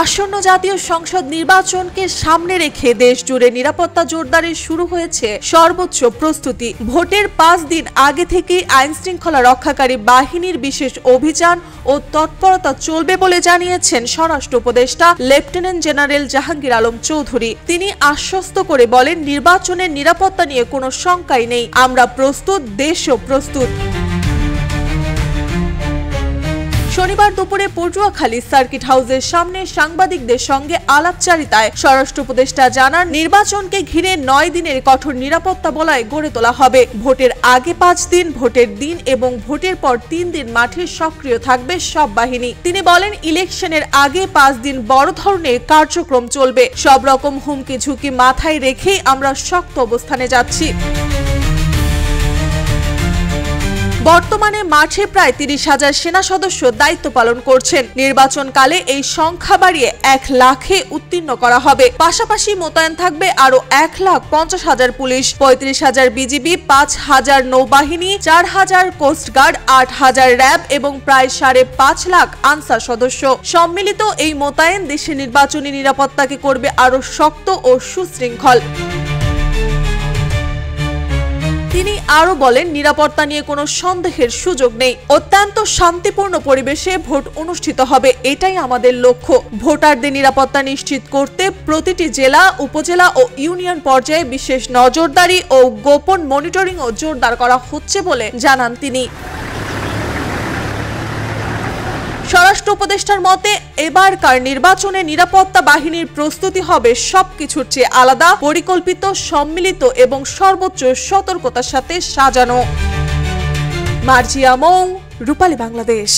আসন্ন জাতীয় সংসদ নির্বাচনকে সামনে রেখে দেশ জুড়ে নিরাপত্তা জোরদারে শুরু হয়েছে সর্বোচ্চ প্রস্তুতি। ভোটের 5 দিন আগে থেকেই আইন শৃঙ্খলা রক্ষাকারী বাহিনীর বিশেষ অভিযান ও তৎপরতা চলবে বলে জানিয়েছেন স্বরাষ্ট্র উপদেষ্টা লেফটেন্যান্ট জেনারেল জাহাঙ্গীর আলম চৌধুরী। তিনি আশ্বস্ত করে বলেন, নির্বাচনের নিরাপত্তা নিয়ে কোনো শঙ্কাই নেই, আমরা প্রস্তুত, দেশও প্রস্তুত। শনিবার দুপুরে পটুয়াখালী সার্কিট হাউসের সামনে সাংবাদিকদের সঙ্গে আলাপচারিতায় স্বরাষ্ট্র উপদেষ্টা জানান, নির্বাচনকে ঘিরে 9 দিনের কঠোর নিরাপত্তা বলয় গড়ে তোলা হবে। ভোটের আগে 5 দিন, ভোটের দিন এবং ভোটের পর 3 দিন মাঠে সক্রিয় থাকবে সব বাহিনী। তিনি বলেন, ইলেকশনের আগে 5 দিন বড় ধরনের কার্যক্রম চলবে। সব রকম হুমকি ঝুঁকি মাথায় রেখেই আমরা শক্ত অবস্থানে যাচ্ছি। বর্তমানে মাঠে প্রায় 30,000 সেনা সদস্য দায়িত্ব পালন করছেন। নির্বাচনকালে এই সংখ্যা বাড়িয়ে 1 লাখে উত্তীর্ণ করা হবে। পাশাপাশি মোতায়েন থাকবে আরো 1,50,000 পুলিশ, 35,000 বিজিবি, 5,000 নৌবাহিনী, 4,000 কোস্টগার্ড, 8,000 র্যাব এবং প্রায় 5.5 লাখ আনসার সদস্য। সম্মিলিত এই মোতায়েন দেশের নির্বাচনী নিরাপত্তাকে করবে আরো শক্ত ও সুশৃঙ্খল। তিনি আরো বলেন, নিরাপত্তা নিয়ে কোনো সন্দেহের সুযোগ নেই। অত্যন্ত শান্তিপূর্ণ পরিবেশে ভোট অনুষ্ঠিত হবে, এটাই আমাদের লক্ষ্য। ভোটারদের নিরাপত্তা নিশ্চিত করতে প্রতিটি জেলা, উপজেলা ও ইউনিয়ন পর্যায়ে বিশেষ নজরদারি ও গোপন মনিটরিংও জোরদার করা হচ্ছে বলে জানান তিনি। স্বরাষ্ট্র উপদেষ্টার মতে, এবারকার নির্বাচনে নিরাপত্তা বাহিনীর প্রস্তুতি হবে সবকিছুর চেয়ে আলাদা, পরিকল্পিত, সম্মিলিত এবং সর্বোচ্চ সতর্কতার সাথে সাজানো। মার্জিয়া মৌ, রূপালী বাংলাদেশ।